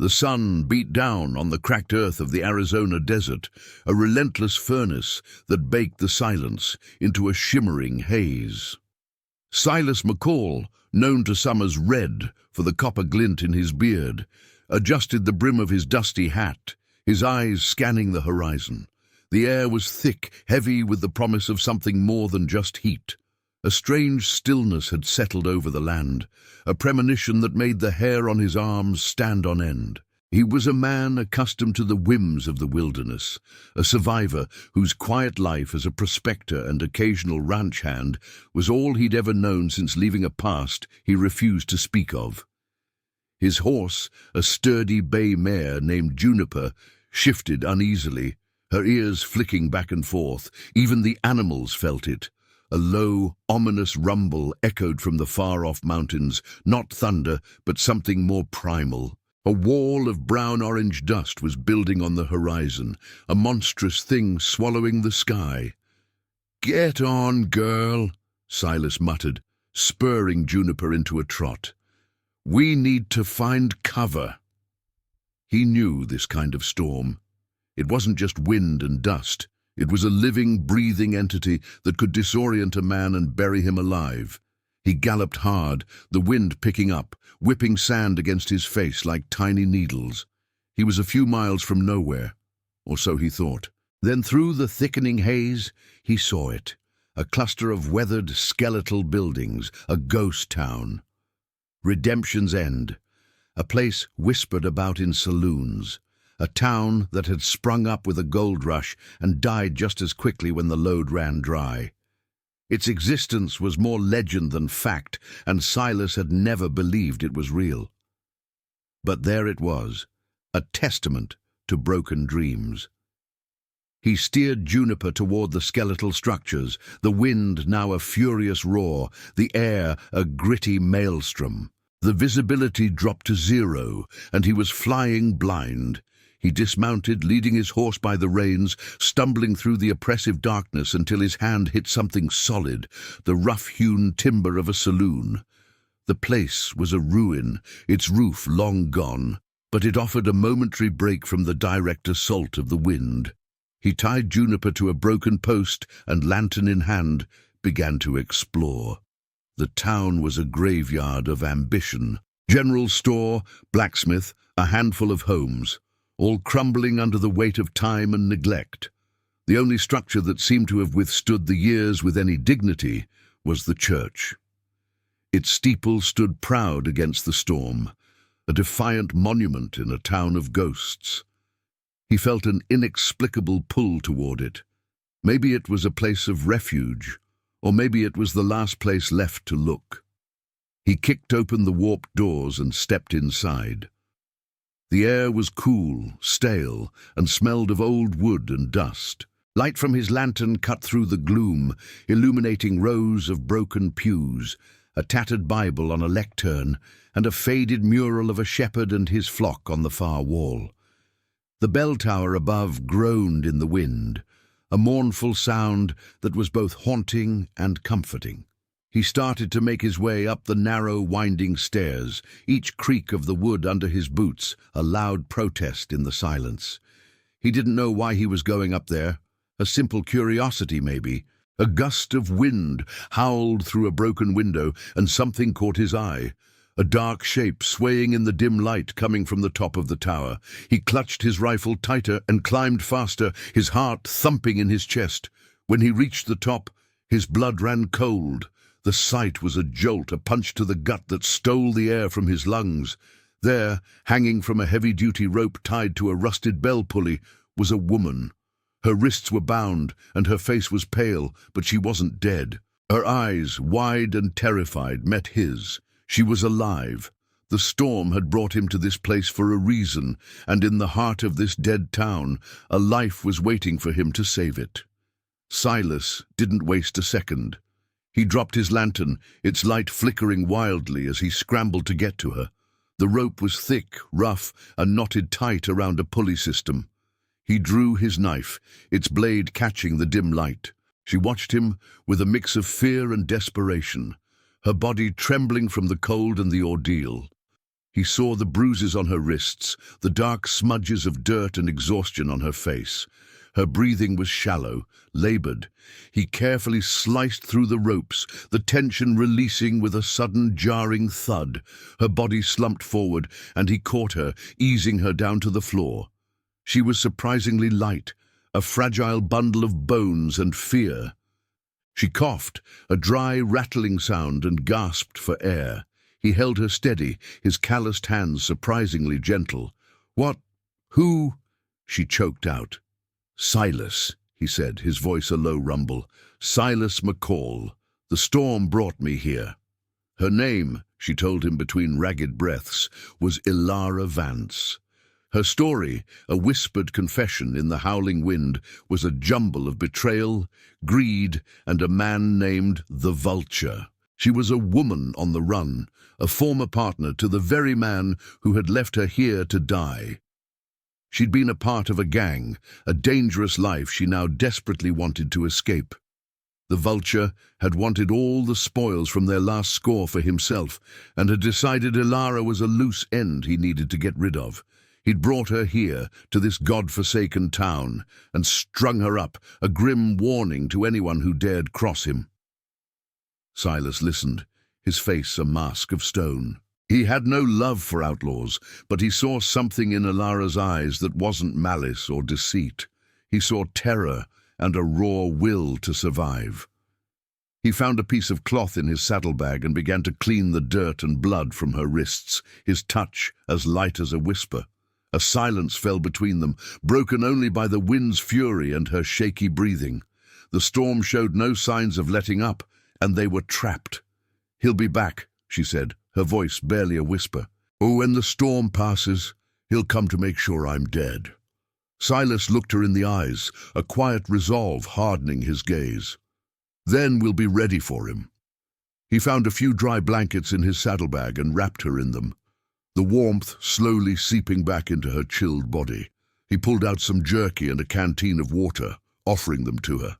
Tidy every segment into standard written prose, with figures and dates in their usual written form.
The sun beat down on the cracked earth of the Arizona desert, a relentless furnace that baked the silence into a shimmering haze. Silas McCall, known to some as Red for the copper glint in his beard, adjusted the brim of his dusty hat, his eyes scanning the horizon. The air was thick, heavy with the promise of something more than just heat. A strange stillness had settled over the land, a premonition that made the hair on his arms stand on end. He was a man accustomed to the whims of the wilderness, a survivor whose quiet life as a prospector and occasional ranch hand was all he'd ever known since leaving a past he refused to speak of. His horse, a sturdy bay mare named Juniper, shifted uneasily, her ears flicking back and forth. Even the animals felt it. A low, ominous rumble echoed from the far-off mountains, not thunder, but something more primal. A wall of brown-orange dust was building on the horizon, a monstrous thing swallowing the sky. "Get on, girl," Silas muttered, spurring Juniper into a trot. "We need to find cover." He knew this kind of storm. It wasn't just wind and dust. It was a living, breathing entity that could disorient a man and bury him alive. He galloped hard, the wind picking up, whipping sand against his face like tiny needles. He was a few miles from nowhere, or so he thought. Then through the thickening haze, he saw it, a cluster of weathered, skeletal buildings, a ghost town. Redemption's End, a place whispered about in saloons. A town that had sprung up with a gold rush and died just as quickly when the lode ran dry. Its existence was more legend than fact, and Silas had never believed it was real. But there it was, a testament to broken dreams. He steered Juniper toward the skeletal structures, the wind now a furious roar, the air a gritty maelstrom. The visibility dropped to zero, and he was flying blind. He dismounted, leading his horse by the reins, stumbling through the oppressive darkness until his hand hit something solid, the rough-hewn timber of a saloon. The place was a ruin, its roof long gone, but it offered a momentary break from the direct assault of the wind. He tied Juniper to a broken post and, lantern in hand, began to explore. The town was a graveyard of ambition. General store, blacksmith, a handful of homes, all crumbling under the weight of time and neglect. The only structure that seemed to have withstood the years with any dignity was the church. Its steeple stood proud against the storm, a defiant monument in a town of ghosts. He felt an inexplicable pull toward it. Maybe it was a place of refuge, or maybe it was the last place left to look. He kicked open the warped doors and stepped inside. The air was cool, stale, and smelled of old wood and dust. Light from his lantern cut through the gloom, illuminating rows of broken pews, a tattered Bible on a lectern, and a faded mural of a shepherd and his flock on the far wall. The bell tower above groaned in the wind, a mournful sound that was both haunting and comforting. He started to make his way up the narrow, winding stairs, each creak of the wood under his boots a loud protest in the silence. He didn't know why he was going up there. A simple curiosity, maybe. A gust of wind howled through a broken window, and something caught his eye. A dark shape swaying in the dim light coming from the top of the tower. He clutched his rifle tighter and climbed faster, his heart thumping in his chest. When he reached the top, his blood ran cold. The sight was a jolt, a punch to the gut that stole the air from his lungs. There, hanging from a heavy-duty rope tied to a rusted bell pulley, was a woman. Her wrists were bound, and her face was pale, but she wasn't dead. Her eyes, wide and terrified, met his. She was alive. The storm had brought him to this place for a reason, and in the heart of this dead town, a life was waiting for him to save it. Silas didn't waste a second. He dropped his lantern, its light flickering wildly as he scrambled to get to her. The rope was thick, rough, and knotted tight around a pulley system. He drew his knife, its blade catching the dim light. She watched him with a mix of fear and desperation, her body trembling from the cold and the ordeal. He saw the bruises on her wrists, the dark smudges of dirt and exhaustion on her face. Her breathing was shallow, labored. He carefully sliced through the ropes, the tension releasing with a sudden jarring thud. Her body slumped forward, and he caught her, easing her down to the floor. She was surprisingly light, a fragile bundle of bones and fear. She coughed, a dry, rattling sound, and gasped for air. He held her steady, his calloused hands surprisingly gentle. "What? Who?" she choked out. "Silas," he said, his voice a low rumble. "Silas McCall. The storm brought me here." Her name, she told him between ragged breaths, was Ilara Vance. Her story, a whispered confession in the howling wind, was a jumble of betrayal, greed, and a man named the Vulture. She was a woman on the run, a former partner to the very man who had left her here to die. She'd been a part of a gang, a dangerous life she now desperately wanted to escape. The Vulture had wanted all the spoils from their last score for himself, and had decided Ilara was a loose end he needed to get rid of. He'd brought her here, to this god-forsaken town, and strung her up, a grim warning to anyone who dared cross him. Silas listened, his face a mask of stone. He had no love for outlaws, but he saw something in Ilara's eyes that wasn't malice or deceit. He saw terror and a raw will to survive. He found a piece of cloth in his saddlebag and began to clean the dirt and blood from her wrists, his touch as light as a whisper. A silence fell between them, broken only by the wind's fury and her shaky breathing. The storm showed no signs of letting up, and they were trapped. "He'll be back," she said, her voice barely a whisper. "Oh, when the storm passes, he'll come to make sure I'm dead." Silas looked her in the eyes, a quiet resolve hardening his gaze. "Then we'll be ready for him." He found a few dry blankets in his saddlebag and wrapped her in them, the warmth slowly seeping back into her chilled body. He pulled out some jerky and a canteen of water, offering them to her.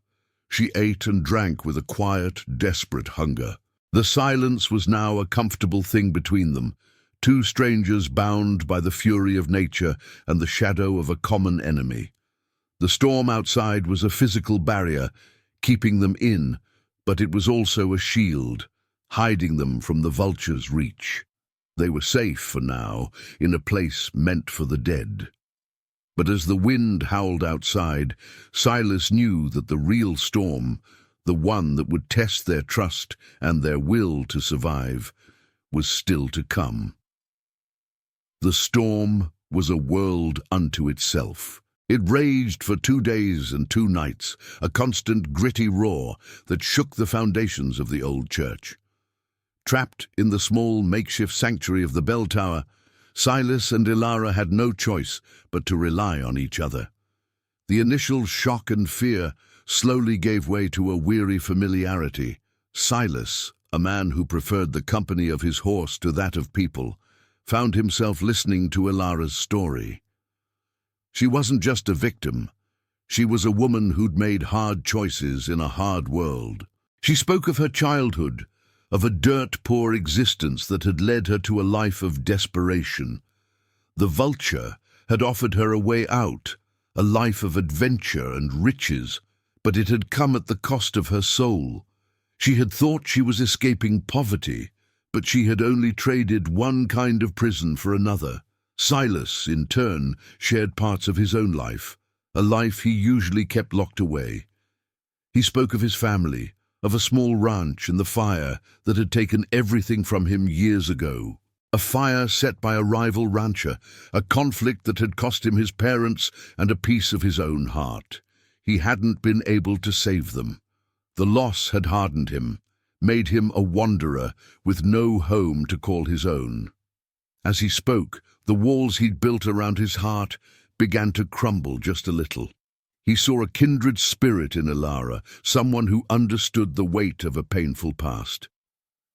She ate and drank with a quiet, desperate hunger. The silence was now a comfortable thing between them, two strangers bound by the fury of nature and the shadow of a common enemy. The storm outside was a physical barrier, keeping them in, but it was also a shield, hiding them from the Vulture's reach. They were safe for now, in a place meant for the dead. But as the wind howled outside, Silas knew that the real storm, the one that would test their trust and their will to survive, was still to come. The storm was a world unto itself. It raged for 2 days and 2 nights, a constant gritty roar that shook the foundations of the old church. Trapped in the small makeshift sanctuary of the bell tower, Silas and Ilara had no choice but to rely on each other. The initial shock and fear slowly gave way to a weary familiarity. Silas, a man who preferred the company of his horse to that of people, found himself listening to Ilara's story. She wasn't just a victim. She was a woman who'd made hard choices in a hard world. She spoke of her childhood, of a dirt-poor existence that had led her to a life of desperation. The Vulture had offered her a way out, a life of adventure and riches, but it had come at the cost of her soul. She had thought she was escaping poverty, but she had only traded one kind of prison for another. Silas, in turn, shared parts of his own life, a life he usually kept locked away. He spoke of his family, of a small ranch and the fire that had taken everything from him years ago. A fire set by a rival rancher, a conflict that had cost him his parents and a piece of his own heart. He hadn't been able to save them. The loss had hardened him, made him a wanderer with no home to call his own. As he spoke, the walls he'd built around his heart began to crumble just a little. He saw a kindred spirit in Ilara, someone who understood the weight of a painful past.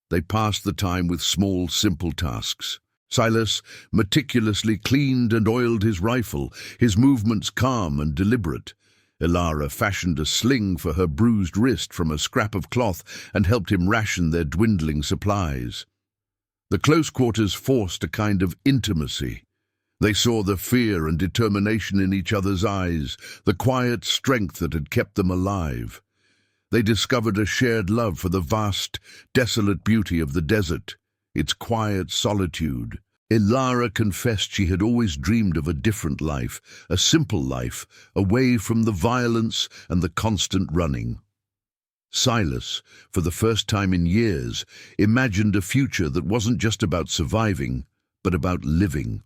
They passed the time with small, simple tasks. Silas meticulously cleaned and oiled his rifle, his movements calm and deliberate. Ilara fashioned a sling for her bruised wrist from a scrap of cloth and helped him ration their dwindling supplies. The close quarters forced a kind of intimacy. They saw the fear and determination in each other's eyes, the quiet strength that had kept them alive. They discovered a shared love for the vast, desolate beauty of the desert, its quiet solitude. Ilara confessed she had always dreamed of a different life, a simple life, away from the violence and the constant running. Silas, for the first time in years, imagined a future that wasn't just about surviving, but about living.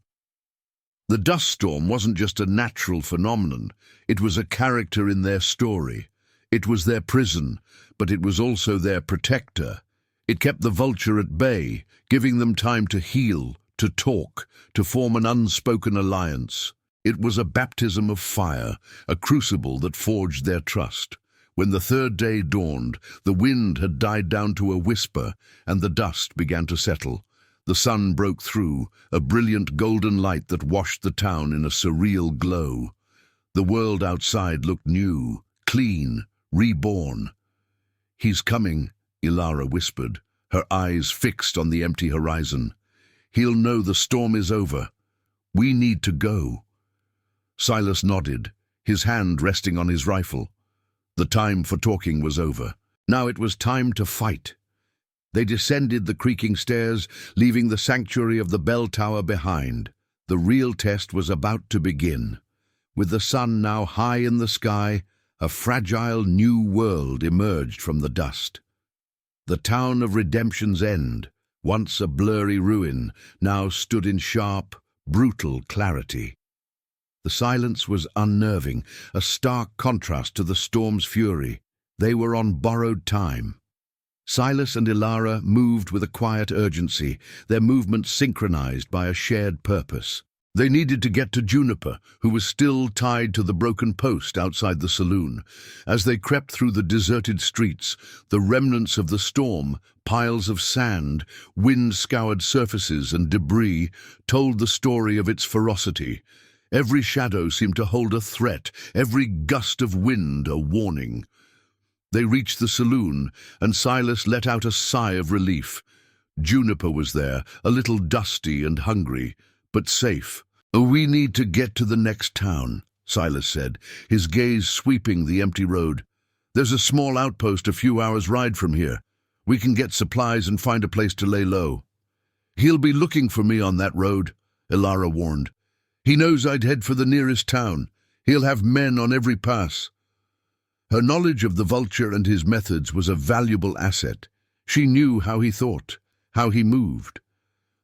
The dust storm wasn't just a natural phenomenon, it was a character in their story. It was their prison, but it was also their protector. It kept the vulture at bay, giving them time to heal, to talk, to form an unspoken alliance. It was a baptism of fire, a crucible that forged their trust. When the third day dawned, the wind had died down to a whisper, and the dust began to settle. The sun broke through, a brilliant golden light that washed the town in a surreal glow. The world outside looked new, clean, reborn. "He's coming," Ilara whispered, her eyes fixed on the empty horizon. "He'll know the storm is over. We need to go." Silas nodded, his hand resting on his rifle. The time for talking was over. Now it was time to fight. They descended the creaking stairs, leaving the sanctuary of the bell tower behind. The real test was about to begin. With the sun now high in the sky, a fragile new world emerged from the dust. The town of Redemption's End, once a blurry ruin, now stood in sharp, brutal clarity. The silence was unnerving, a stark contrast to the storm's fury. They were on borrowed time. Silas and Ilara moved with a quiet urgency, their movements synchronized by a shared purpose. They needed to get to Juniper, who was still tied to the broken post outside the saloon. As they crept through the deserted streets, the remnants of the storm, piles of sand, wind-scoured surfaces and debris, told the story of its ferocity. Every shadow seemed to hold a threat, every gust of wind a warning. They reached the saloon, and Silas let out a sigh of relief. Juniper was there, a little dusty and hungry, but safe. "We need to get to the next town," Silas said, his gaze sweeping the empty road. "There's a small outpost a few hours' ride from here. We can get supplies and find a place to lay low." "He'll be looking for me on that road," Ilara warned. "He knows I'd head for the nearest town. He'll have men on every pass." Her knowledge of the Vulture and his methods was a valuable asset. She knew how he thought, how he moved.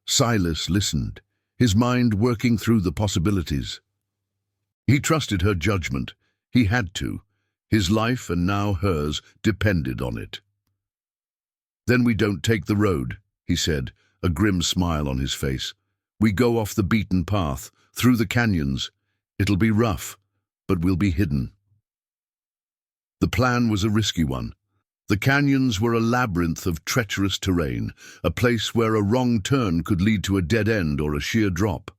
Silas listened, his mind working through the possibilities. He trusted her judgment. He had to. His life, and now hers, depended on it. "Then we don't take the road," he said, a grim smile on his face. "We go off the beaten path, through the canyons. It'll be rough, but we'll be hidden." The plan was a risky one. The canyons were a labyrinth of treacherous terrain, a place where a wrong turn could lead to a dead end or a sheer drop.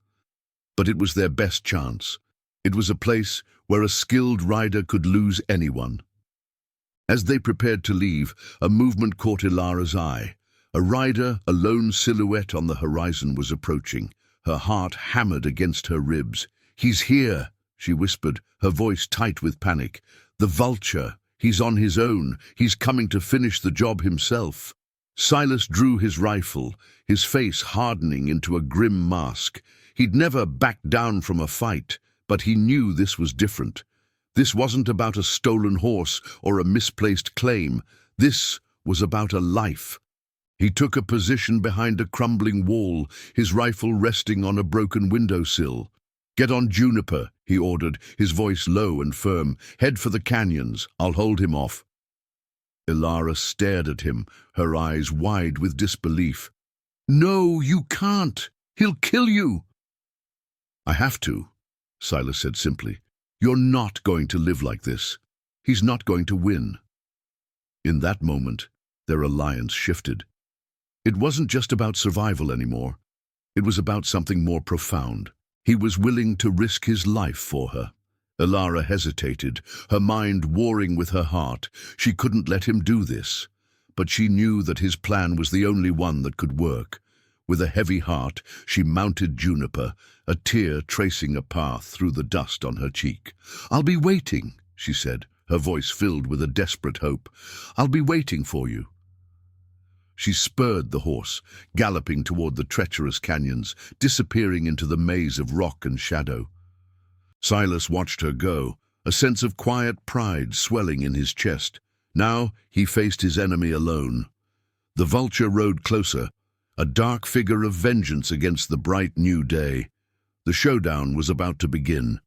But it was their best chance. It was a place where a skilled rider could lose anyone. As they prepared to leave, a movement caught Ilara's eye. A rider, a lone silhouette on the horizon, was approaching. Her heart hammered against her ribs. "He's here," she whispered, her voice tight with panic. "The Vulture. He's on his own. He's coming to finish the job himself." Silas drew his rifle, his face hardening into a grim mask. He'd never backed down from a fight, but he knew this was different. This wasn't about a stolen horse or a misplaced claim. This was about a life. He took a position behind a crumbling wall, his rifle resting on a broken windowsill. "Get on Juniper," he ordered, his voice low and firm. "Head for the canyons. I'll hold him off." Ilara stared at him, her eyes wide with disbelief. "No, you can't. He'll kill you." "I have to," Silas said simply. "You're not going to live like this. He's not going to win." In that moment, their alliance shifted. It wasn't just about survival anymore. It was about something more profound. He was willing to risk his life for her. Ilara hesitated, her mind warring with her heart. She couldn't let him do this. But she knew that his plan was the only one that could work. With a heavy heart, she mounted Juniper, a tear tracing a path through the dust on her cheek. "I'll be waiting," she said, her voice filled with a desperate hope. "I'll be waiting for you." She spurred the horse, galloping toward the treacherous canyons, disappearing into the maze of rock and shadow. Silas watched her go, a sense of quiet pride swelling in his chest. Now he faced his enemy alone. The Vulture rode closer, a dark figure of vengeance against the bright new day. The showdown was about to begin.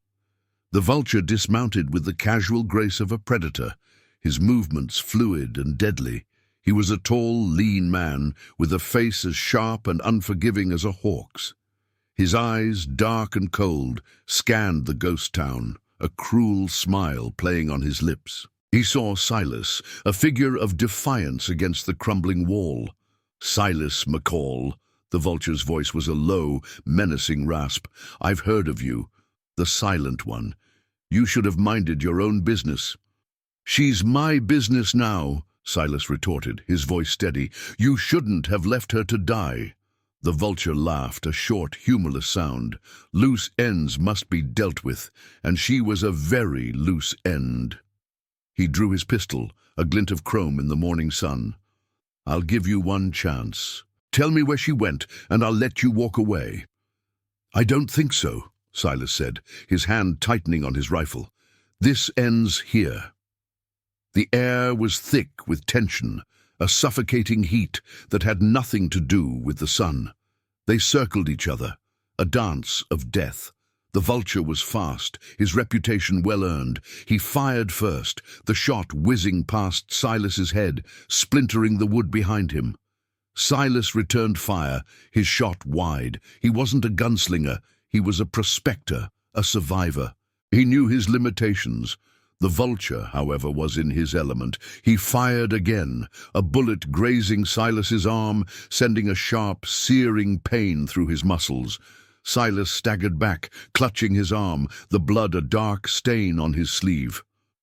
The Vulture dismounted with the casual grace of a predator, his movements fluid and deadly. He was a tall, lean man with a face as sharp and unforgiving as a hawk's. His eyes, dark and cold, scanned the ghost town, a cruel smile playing on his lips. He saw Silas, a figure of defiance against the crumbling wall. "Silas McCall," the Vulture's voice was a low, menacing rasp. "I've heard of you, the silent one. You should have minded your own business." "She's my business now," Silas retorted, his voice steady. "You shouldn't have left her to die." The Vulture laughed, a short, humorless sound. "Loose ends must be dealt with, and she was a very loose end." He drew his pistol, a glint of chrome in the morning sun. "I'll give you one chance. Tell me where she went, and I'll let you walk away." "I don't think so," Silas said, his hand tightening on his rifle. "This ends here." The air was thick with tension, a suffocating heat that had nothing to do with the sun. They circled each other, a dance of death. The Vulture was fast, his reputation well earned. He fired first, the shot whizzing past Silas's head, splintering the wood behind him. Silas returned fire, his shot wide. He wasn't a gunslinger, he was a prospector, a survivor. He knew his limitations. The Vulture, however, was in his element. He fired again, a bullet grazing Silas's arm, sending a sharp, searing pain through his muscles. Silas staggered back, clutching his arm, the blood a dark stain on his sleeve.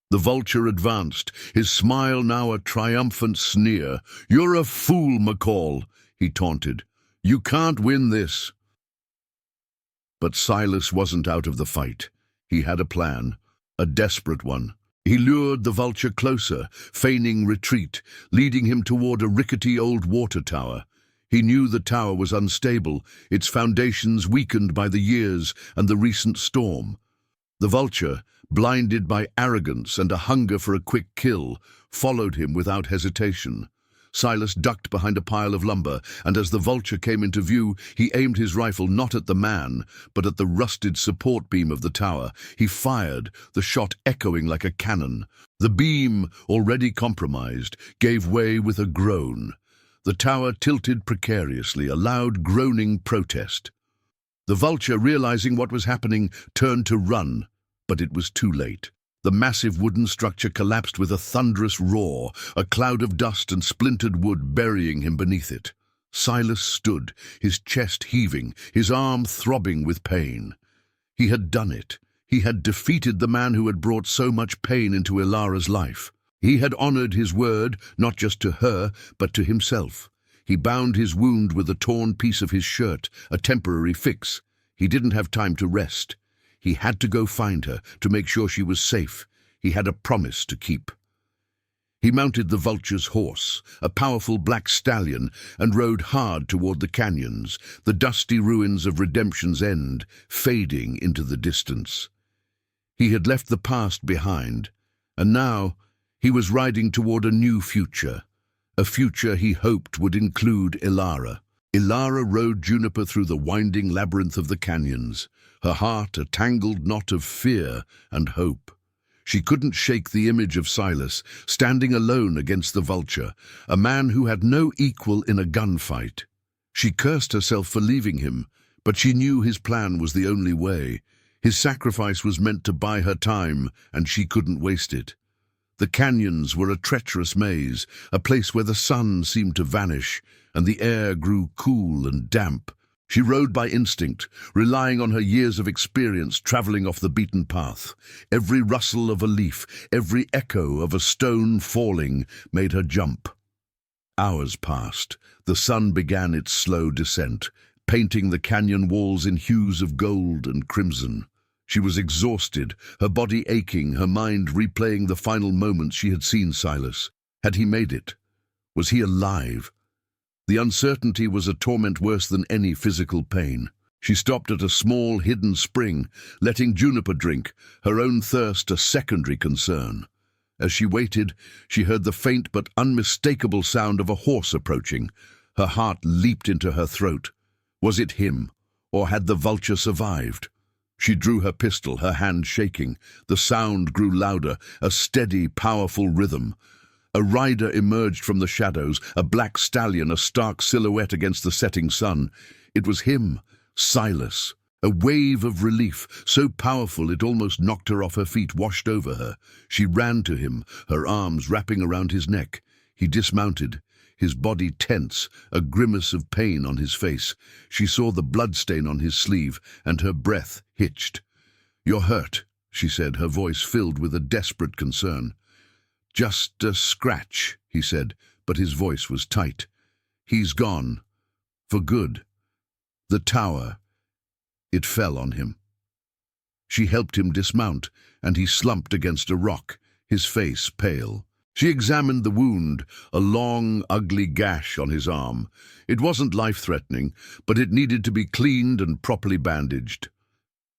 The Vulture advanced, his smile now a triumphant sneer. "You're a fool, McCall," he taunted. "You can't win this." But Silas wasn't out of the fight. He had a plan, a desperate one. He lured the Vulture closer, feigning retreat, leading him toward a rickety old water tower. He knew the tower was unstable, its foundations weakened by the years and the recent storm. The Vulture, blinded by arrogance and a hunger for a quick kill, followed him without hesitation. Silas ducked behind a pile of lumber, and as the Vulture came into view, he aimed his rifle not at the man, but at the rusted support beam of the tower. He fired, the shot echoing like a cannon. The beam, already compromised, gave way with a groan. The tower tilted precariously, a loud groaning protest. The Vulture, realizing what was happening, turned to run, but it was too late. The massive wooden structure collapsed with a thunderous roar, a cloud of dust and splintered wood burying him beneath it. Silas stood, his chest heaving, his arm throbbing with pain. He had done it. He had defeated the man who had brought so much pain into Ilara's life. He had honored his word, not just to her, but to himself. He bound his wound with a torn piece of his shirt, a temporary fix. He didn't have time to rest. He had to go find her, to make sure she was safe. He had a promise to keep. He mounted the Vulture's horse, a powerful black stallion, and rode hard toward the canyons, the dusty ruins of Redemption's End, fading into the distance. He had left the past behind, and now he was riding toward a new future, a future he hoped would include Ilara. Ilara rode Juniper through the winding labyrinth of the canyons, her heart a tangled knot of fear and hope. She couldn't shake the image of Silas, standing alone against the Vulture, a man who had no equal in a gunfight. She cursed herself for leaving him, but she knew his plan was the only way. His sacrifice was meant to buy her time, and she couldn't waste it. The canyons were a treacherous maze, a place where the sun seemed to vanish, and the air grew cool and damp. She rode by instinct, relying on her years of experience traveling off the beaten path. Every rustle of a leaf, every echo of a stone falling made her jump. Hours passed. The sun began its slow descent, painting the canyon walls in hues of gold and crimson. She was exhausted, her body aching, her mind replaying the final moments she had seen Silas. Had he made it? Was he alive? The uncertainty was a torment worse than any physical pain. She stopped at a small, hidden spring, letting Juniper drink, her own thirst a secondary concern. As she waited, she heard the faint but unmistakable sound of a horse approaching. Her heart leaped into her throat. Was it him, or had the Vulture survived? She drew her pistol, her hand shaking. The sound grew louder, a steady, powerful rhythm. A rider emerged from the shadows, a black stallion, a stark silhouette against the setting sun. It was him, Silas. A wave of relief, so powerful it almost knocked her off her feet, washed over her. She ran to him, her arms wrapping around his neck. He dismounted, his body tense, a grimace of pain on his face. She saw the bloodstain on his sleeve, and her breath hitched. "You're hurt," she said, her voice filled with a desperate concern. "Just a scratch," he said, but his voice was tight. "He's gone. For good. The tower. It fell on him." She helped him dismount, and he slumped against a rock, his face pale. She examined the wound, a long, ugly gash on his arm. It wasn't life-threatening, but it needed to be cleaned and properly bandaged.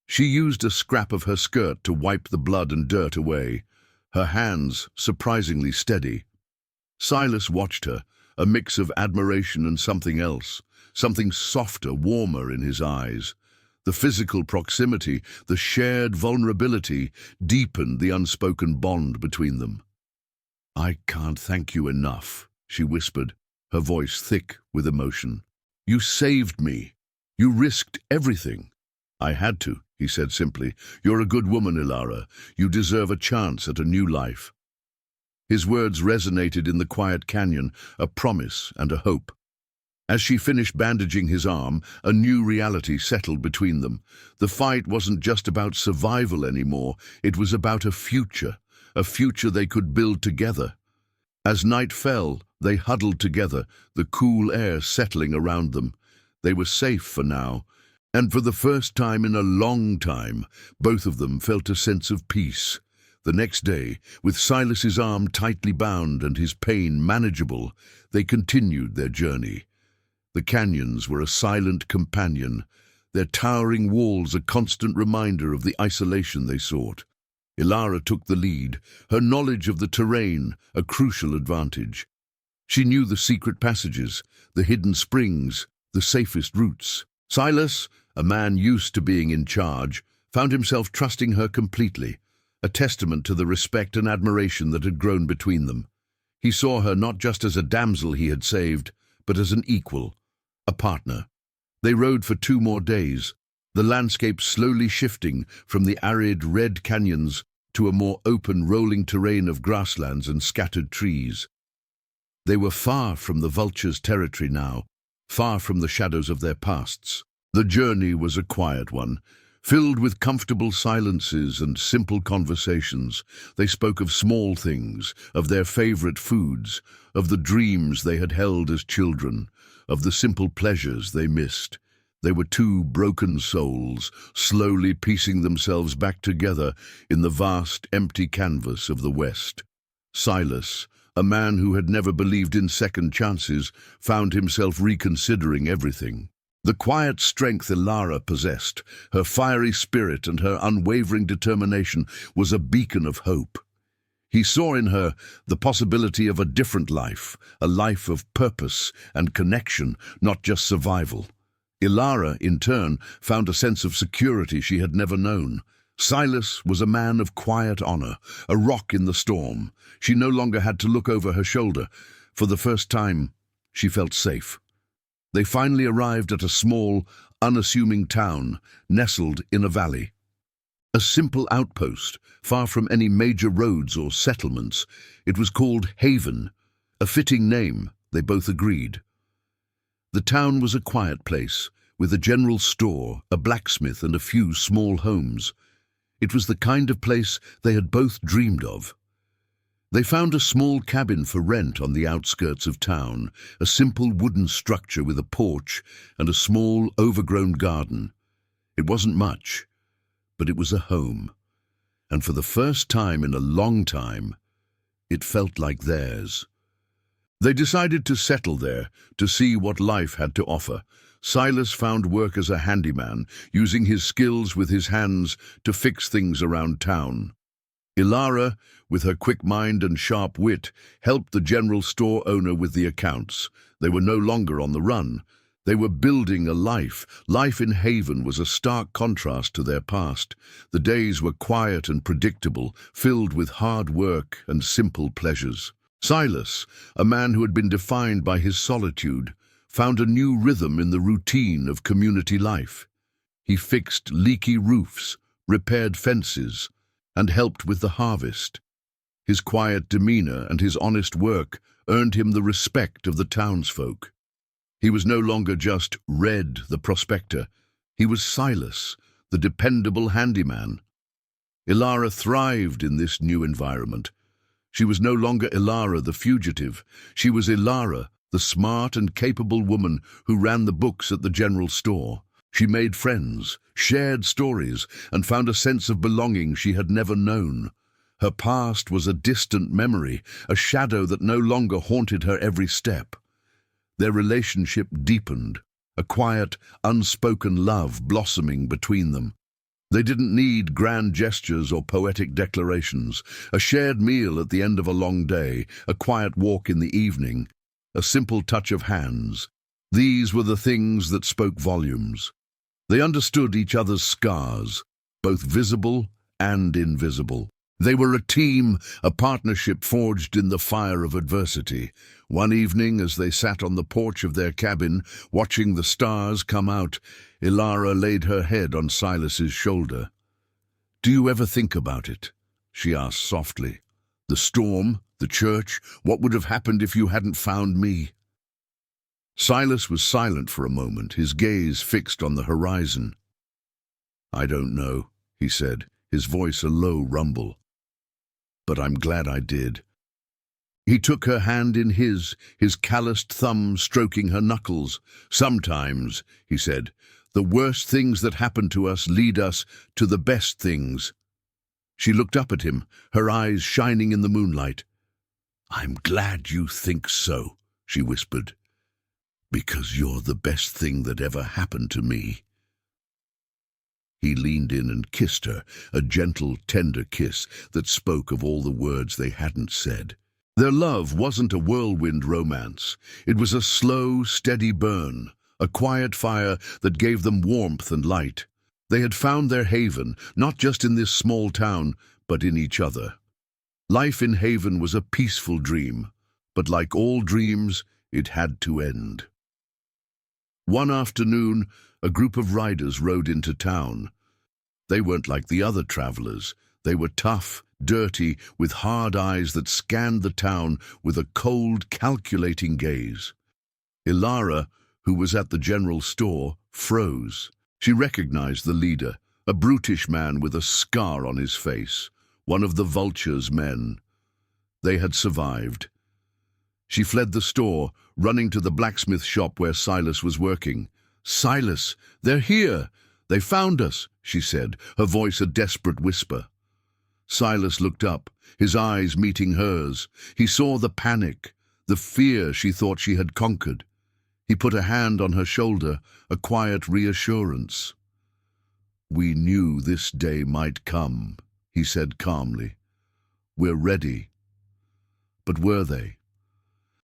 She used a scrap of her skirt to wipe the blood and dirt away, her hands surprisingly steady. Silas watched her, a mix of admiration and something else, something softer, warmer in his eyes. The physical proximity, the shared vulnerability, deepened the unspoken bond between them. "I can't thank you enough," she whispered, her voice thick with emotion. "You saved me. You risked everything." "I had to," he said simply. "You're a good woman, Ilara. You deserve a chance at a new life." His words resonated in the quiet canyon, a promise and a hope. As she finished bandaging his arm, a new reality settled between them. The fight wasn't just about survival anymore, it was about a future they could build together. As night fell, they huddled together, the cool air settling around them. They were safe for now, and for the first time in a long time, both of them felt a sense of peace. The next day, with Silas's arm tightly bound and his pain manageable, they continued their journey. The canyons were a silent companion, their towering walls a constant reminder of the isolation they sought. Ilara took the lead, her knowledge of the terrain a crucial advantage. She knew the secret passages, the hidden springs, the safest routes. Silas, a man used to being in charge, found himself trusting her completely, a testament to the respect and admiration that had grown between them. He saw her not just as a damsel he had saved, but as an equal, a partner. They rode for 2 more days, the landscape slowly shifting from the arid red canyons to a more open rolling terrain of grasslands and scattered trees. They were far from the Vulture's territory now, far from the shadows of their pasts. The journey was a quiet one, filled with comfortable silences and simple conversations. They spoke of small things, of their favorite foods, of the dreams they had held as children, of the simple pleasures they missed. They were 2 broken souls, slowly piecing themselves back together in the vast, empty canvas of the West. Silas, a man who had never believed in second chances, found himself reconsidering everything. The quiet strength Ilara possessed, her fiery spirit and her unwavering determination, was a beacon of hope. He saw in her the possibility of a different life, a life of purpose and connection, not just survival. Ilara, in turn, found a sense of security she had never known. Silas was a man of quiet honor, a rock in the storm. She no longer had to look over her shoulder. For the first time, she felt safe. They finally arrived at a small, unassuming town, nestled in a valley. A simple outpost, far from any major roads or settlements. It was called Haven, a fitting name, they both agreed. The town was a quiet place, with a general store, a blacksmith, and a few small homes. It was the kind of place they had both dreamed of. They found a small cabin for rent on the outskirts of town, a simple wooden structure with a porch and a small, overgrown garden. It wasn't much, but it was a home. And for the first time in a long time, it felt like theirs. They decided to settle there to see what life had to offer. Silas found work as a handyman, using his skills with his hands to fix things around town. Ilara, with her quick mind and sharp wit, helped the general store owner with the accounts. They were no longer on the run. They were building a life. Life in Haven was a stark contrast to their past. The days were quiet and predictable, filled with hard work and simple pleasures. Silas, a man who had been defined by his solitude, found a new rhythm in the routine of community life. He fixed leaky roofs, repaired fences, and helped with the harvest. His quiet demeanor and his honest work earned him the respect of the townsfolk. He was no longer just Red, the prospector. He was Silas, the dependable handyman. Ilara thrived in this new environment. She was no longer Ilara, the fugitive. She was Ilara, the smart and capable woman who ran the books at the general store. She made friends, shared stories, and found a sense of belonging she had never known. Her past was a distant memory, a shadow that no longer haunted her every step. Their relationship deepened, a quiet, unspoken love blossoming between them. They didn't need grand gestures or poetic declarations. A shared meal at the end of a long day, a quiet walk in the evening, a simple touch of hands. These were the things that spoke volumes. They understood each other's scars, both visible and invisible. They were a team, a partnership forged in the fire of adversity. One evening, as they sat on the porch of their cabin, watching the stars come out, Ilara laid her head on Silas's shoulder. "Do you ever think about it?" she asked softly. "The storm, the church, what would have happened if you hadn't found me?" Silas was silent for a moment, his gaze fixed on the horizon. "I don't know," he said, his voice a low rumble. "But I'm glad I did." He took her hand in his calloused thumb stroking her knuckles. "Sometimes," he said, "the worst things that happen to us lead us to the best things." She looked up at him, her eyes shining in the moonlight. "I'm glad you think so," she whispered, "because you're the best thing that ever happened to me." He leaned in and kissed her, a gentle, tender kiss that spoke of all the words they hadn't said. Their love wasn't a whirlwind romance. It was a slow, steady burn, a quiet fire that gave them warmth and light. They had found their haven, not just in this small town, but in each other. Life in Haven was a peaceful dream, but like all dreams, it had to end. One afternoon, a group of riders rode into town. They weren't like the other travelers. They were tough, dirty, with hard eyes that scanned the town with a cold, calculating gaze. Ilara, who was at the general store, froze. She recognized the leader, a brutish man with a scar on his face, one of the Vulture's men. They had survived. She fled the store, running to the blacksmith shop where Silas was working. "Silas, they're here! They found us," she said, her voice a desperate whisper. Silas looked up, his eyes meeting hers. He saw the panic, the fear she thought she had conquered. He put a hand on her shoulder, a quiet reassurance. "We knew this day might come," he said calmly. "We're ready." But were they?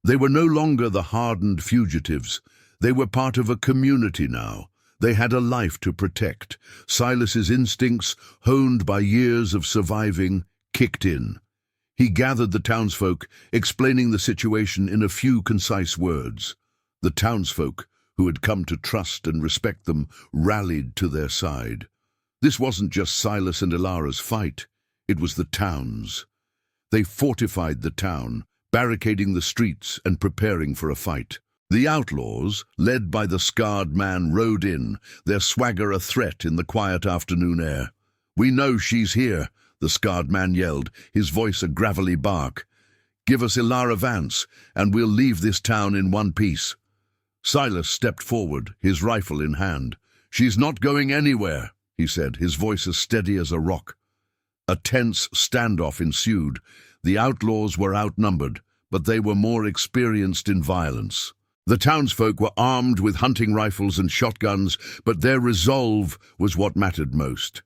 They were no longer the hardened fugitives. They were part of a community now. They had a life to protect. Silas's instincts, honed by years of surviving, kicked in. He gathered the townsfolk, explaining the situation in a few concise words. The townsfolk, who had come to trust and respect them, rallied to their side. This wasn't just Silas and Ilara's fight. It was the town's. They fortified the town, barricading the streets and preparing for a fight. The outlaws, led by the scarred man, rode in, their swagger a threat in the quiet afternoon air. "We know she's here," the scarred man yelled, his voice a gravelly bark. Give us Ilara Vance, and we'll leave this town in one piece." Silas stepped forward, his rifle in hand. "She's not going anywhere," he said, his voice as steady as a rock. A tense standoff ensued. The outlaws were outnumbered, but they were more experienced in violence. The townsfolk were armed with hunting rifles and shotguns, but their resolve was what mattered most.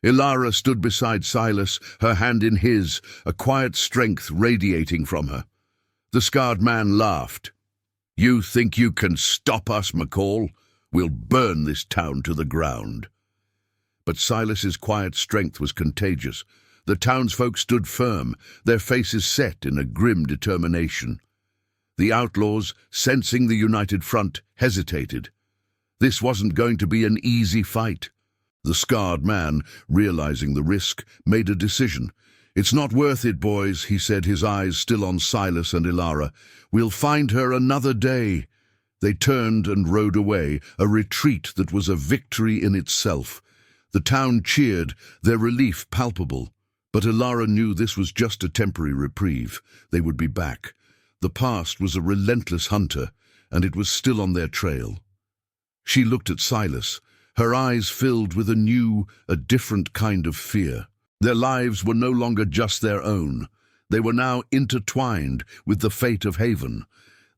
Ilara stood beside Silas, her hand in his, a quiet strength radiating from her. The scarred man laughed. "You think you can stop us, McCall? We'll burn this town to the ground." But Silas's quiet strength was contagious. The townsfolk stood firm, their faces set in a grim determination. The outlaws, sensing the united front, hesitated. This wasn't going to be an easy fight. The scarred man, realizing the risk, made a decision. "It's not worth it, boys," he said, his eyes still on Silas and Ilara. "We'll find her another day." They turned and rode away, a retreat that was a victory in itself. The town cheered, their relief palpable. But Ilara knew this was just a temporary reprieve. They would be back. The past was a relentless hunter, and it was still on their trail. She looked at Silas, her eyes filled with a different kind of fear. Their lives were no longer just their own. They were now intertwined with the fate of Haven.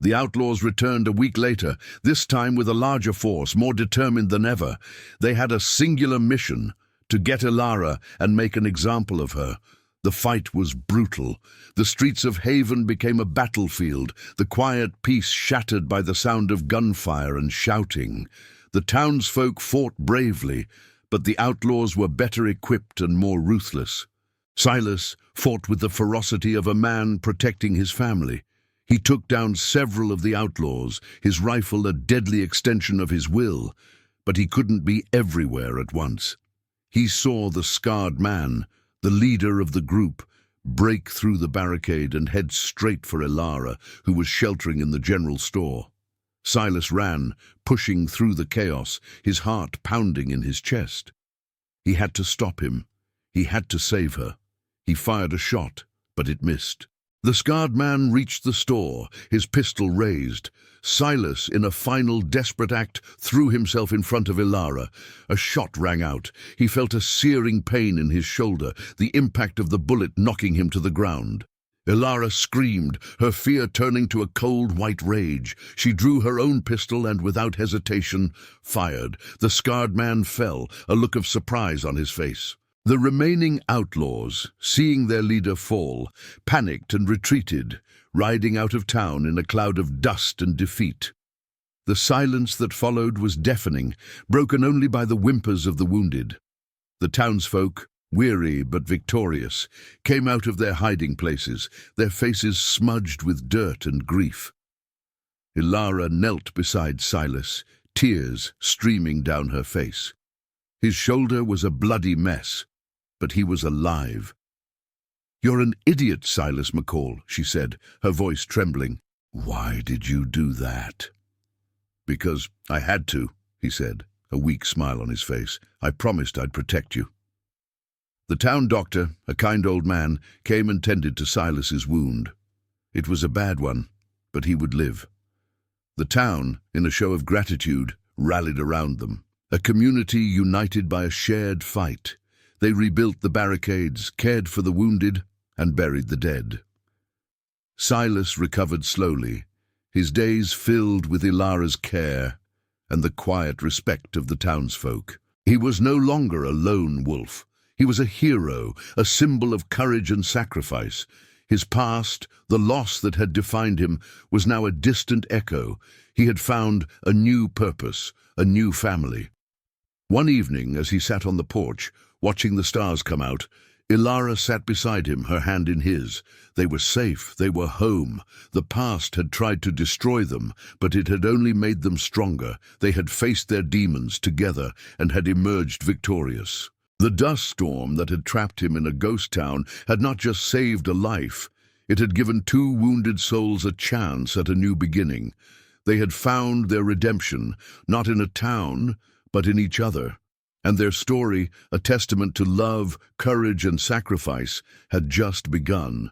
The outlaws returned a week later, this time with a larger force, more determined than ever. They had a singular mission: to get Ilara and make an example of her. The fight was brutal. The streets of Haven became a battlefield, the quiet peace shattered by the sound of gunfire and shouting. The townsfolk fought bravely, but the outlaws were better equipped and more ruthless. Silas fought with the ferocity of a man protecting his family. He took down several of the outlaws, his rifle a deadly extension of his will, but he couldn't be everywhere at once. He saw the scarred man, the leader of the group, break through the barricade and head straight for Ilara, who was sheltering in the general store. Silas ran, pushing through the chaos, his heart pounding in his chest. He had to stop him. He had to save her. He fired a shot, but it missed. The scarred man reached the store, his pistol raised. Silas, in a final desperate act, threw himself in front of Ilara. A shot rang out. He felt a searing pain in his shoulder, the impact of the bullet knocking him to the ground. Ilara screamed, her fear turning to a cold white rage. She drew her own pistol and, without hesitation, fired. The scarred man fell, a look of surprise on his face. The remaining outlaws, seeing their leader fall, panicked and retreated, riding out of town in a cloud of dust and defeat. The silence that followed was deafening, broken only by the whimpers of the wounded. The townsfolk, weary but victorious, came out of their hiding places, their faces smudged with dirt and grief. Ilara knelt beside Silas, tears streaming down her face. His shoulder was a bloody mess, but he was alive. "You're an idiot, Silas McCall," she said, her voice trembling. "Why did you do that?" "Because I had to," he said, a weak smile on his face. "I promised I'd protect you." The town doctor, a kind old man, came and tended to Silas's wound. It was a bad one, but he would live. The town, in a show of gratitude, rallied around them. A community united by a shared fight. They rebuilt the barricades, cared for the wounded, and buried the dead. Silas recovered slowly, his days filled with Ilara's care and the quiet respect of the townsfolk. He was no longer a lone wolf. He was a hero, a symbol of courage and sacrifice. His past, the loss that had defined him, was now a distant echo. He had found a new purpose, a new family. One evening, as he sat on the porch, watching the stars come out, Ilara sat beside him, her hand in his. They were safe, they were home. The past had tried to destroy them, but it had only made them stronger. They had faced their demons together and had emerged victorious. The dust storm that had trapped him in a ghost town had not just saved a life, it had given two wounded souls a chance at a new beginning. They had found their redemption, not in a town, but in each other. And their story, a testament to love, courage, and sacrifice, had just begun.